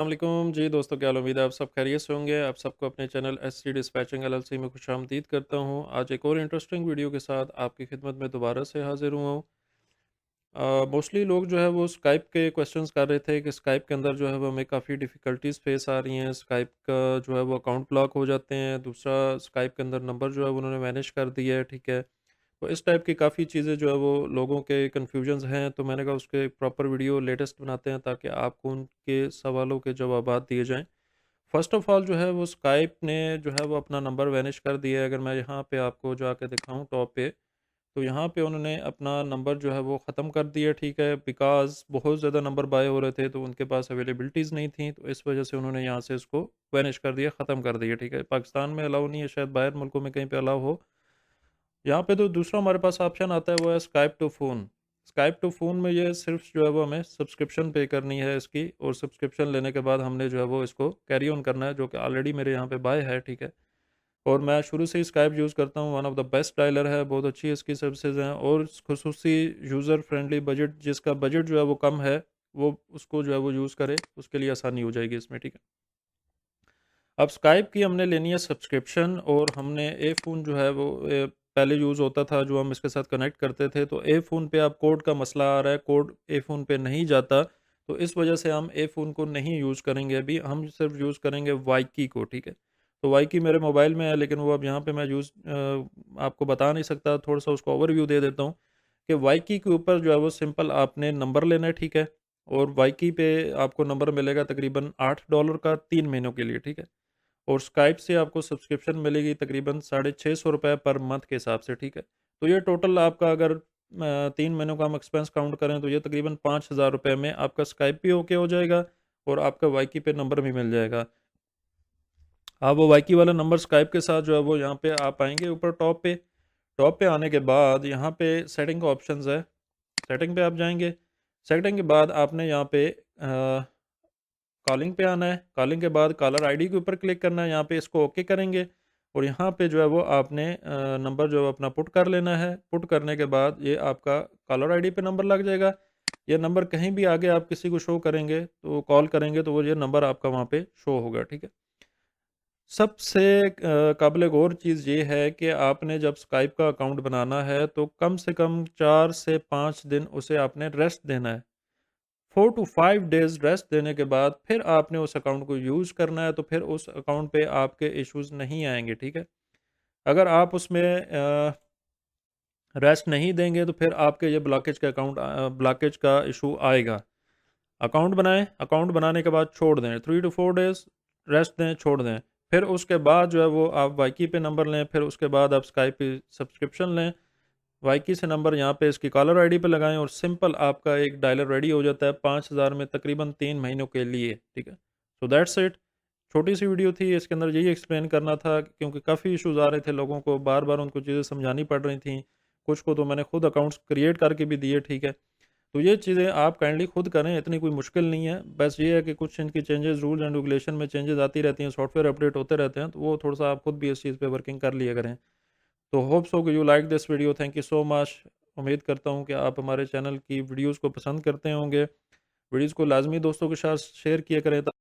अस्सलामुअलैकुम जी दोस्तों, क्या हाल? उम्मीद है आप सब खैरियत से होंगे। आप सबको अपने चैनल एससी डिस्पैचिंग एलएलसी में खुशामदीद करता हूँ। आज एक और इंटरेस्टिंग वीडियो के साथ आपकी खिदमत में दोबारा से हाजिर हुआ हूँ। मोस्टली लोग जो है वो स्काइप के क्वेश्चंस कर रहे थे कि स्काइप के अंदर जो है वो हमें काफ़ी डिफ़िकल्टीज़ फेस आ रही हैं। स्काइप का जो है वो अकाउंट ब्लॉक हो जाते हैं। दूसरा, स्काइप के अंदर नंबर जो है वो उन्होंने मैनेज कर दिया है, ठीक है। तो इस टाइप की काफ़ी चीज़ें जो है वो लोगों के कन्फ्यूजन्स हैं, तो मैंने कहा उसके एक प्रॉपर वीडियो लेटेस्ट बनाते हैं ताकि आपको उनके सवालों के जवाबात दिए जाएँ। फ़र्स्ट ऑफ़ ऑल जो है वो स्काइप ने जो है वो अपना नंबर वैनिश कर दिया है। अगर मैं यहाँ पे आपको जाके दिखाऊँ टॉप पे, तो यहाँ पे उन्होंने अपना नंबर जो है वो ख़त्म कर दिया, ठीक है। बिकॉज़ बहुत ज़्यादा नंबर बाय हो रहे थे, तो उनके पास अवेलेबिलिटीज़ नहीं थी, तो इस वजह से उन्होंने यहाँ से इसको वैनिश कर दिया, ख़त्म कर दिया, ठीक है। पाकिस्तान में अलाउ नहीं है, शायद बाहर मुल्कों में कहीं पे अलाउ हो। यहाँ पे तो दूसरा हमारे पास ऑप्शन आता है, वो है Skype to phone. Skype to phone में ये सिर्फ़ जो है वो हमें सब्सक्रिप्शन पे करनी है इसकी, और सब्सक्रिप्शन लेने के बाद हमने जो है वो इसको कैरी ऑन करना है, जो कि ऑलरेडी मेरे यहाँ पे बाय है, ठीक है। और मैं शुरू से ही स्काइप यूज़ करता हूँ, one of the best dialer है, बहुत अच्छी इसकी सर्विसेज़ हैं, और ख़ुसूसी यूज़र फ्रेंडली बजट, जिसका बजट जो है वो कम है, वो उसको जो है वो यूज़ करे, उसके लिए आसानी हो जाएगी इसमें, ठीक है। अब स्काइप की हमने लेनी है सब्सक्रिप्शन, और हमने ए फ़ोन जो है वो पहले यूज़ होता था, जो हम इसके साथ कनेक्ट करते थे, तो ए फ़ोन पे अब कोड का मसला आ रहा है, कोड ए फ़ोन पे नहीं जाता, तो इस वजह से हम ए फ़ोन को नहीं यूज़ करेंगे अभी, हम सिर्फ यूज़ करेंगे वाईकी को, ठीक है। तो वाईकी मेरे मोबाइल में है, लेकिन वो अब यहाँ पे मैं आपको बता नहीं सकता, थोड़ा-सा उसका ओवरव्यू दे देता हूँ कि वाईकी के ऊपर जो है वो सिंपल आपने नंबर लेना है, ठीक है, और वाईकी पे आपको नंबर मिलेगा तकरीबन $8 का 3 महीनों के लिए, ठीक है। और स्काइप से आपको सब्सक्रिप्शन मिलेगी तकरीबन ₹650 पर मंथ के हिसाब से, ठीक है। तो ये टोटल आपका अगर 3 महीनों का हम एक्सपेंस काउंट करें, तो ये तकरीबन ₹5000 में आपका स्काइप भी ओके हो जाएगा, और आपका वाईकी पे नंबर भी मिल जाएगा। आप वो वाईकी वाला नंबर स्काइप के साथ जो है वो यहाँ पे आप आएँगे ऊपर टॉप पे आने के बाद यहाँ पे सेटिंग का ऑप्शंस है, सेटिंग पे आप जाएँगे। सेटिंग के बाद आपने यहाँ पे कॉलिंग पे आना है, कॉलिंग के बाद कॉलर आईडी के ऊपर क्लिक करना है, यहाँ पे इसको ओके करेंगे, और यहाँ पे जो है वो आपने नंबर जो है अपना पुट कर लेना है। पुट करने के बाद ये आपका कॉलर आईडी पे नंबर लग जाएगा। ये नंबर कहीं भी आगे आप किसी को शो करेंगे, तो कॉल करेंगे, तो वो ये नंबर आपका वहाँ पे शो होगा, ठीक है। सबसे काबिल गौर चीज़ ये है कि आपने जब स्काइप का अकाउंट बनाना है, तो कम से कम 4 से 5 दिन उसे आपने रेस्ट देना है। 4 टू 5 डेज़ रेस्ट देने के बाद फिर आपने उस अकाउंट को यूज़ करना है, तो फिर उस अकाउंट पे आपके इश्यूज़ नहीं आएँगे, ठीक है। अगर आप उसमें रेस्ट नहीं देंगे, तो फिर आपके ये ब्लॉकेज का इश्यू आएगा। अकाउंट बनाएँ, अकाउंट बनाने के बाद छोड़ दें, 3 टू 4 डेज़ रेस्ट दें, छोड़ दें। फिर उसके बाद जो है वो आप वाईकी पे नंबर लें, फिर उसके बाद आप स्काइप पे सब्सक्रिप्शन लें। वाईकी से नंबर यहाँ पे इसकी कॉलर आईडी पे लगाएँ, और सिंपल आपका एक डायलर रेडी हो जाता है 5000 में तकरीबन 3 महीनों के लिए, ठीक है। So that's it. छोटी-सी वीडियो थी, इसके अंदर यही एक्सप्लेन करना था, क्योंकि काफ़ी इश्यूज़ आ रहे थे लोगों को, बार-बार उनको चीज़ें समझानी पड़ रही थी। कुछ को तो मैंने खुद अकाउंट्स क्रिएट करके भी दिए, ठीक है। तो ये चीज़ें आप काइंडली खुद करें, इतनी कोई मुश्किल नहीं है। बस ये है कि कुछ इनकी चेंजेज़, रूल्स एंड रेगुलेशन में चेंजेज़ आती रहती हैं, सॉफ्टवेयर अपडेट होते रहते हैं, तो वो थोड़ा-सा आप खुद भी इस चीज़ पे वर्किंग कर लिया करें। तो होप सो कि you like this video, thank you so much. उम्मीद करता हूँ कि आप हमारे चैनल की वीडियोज़ को पसंद करते होंगे। वीडियोज़ को लाज़मी दोस्तों के साथ शेयर किया करें।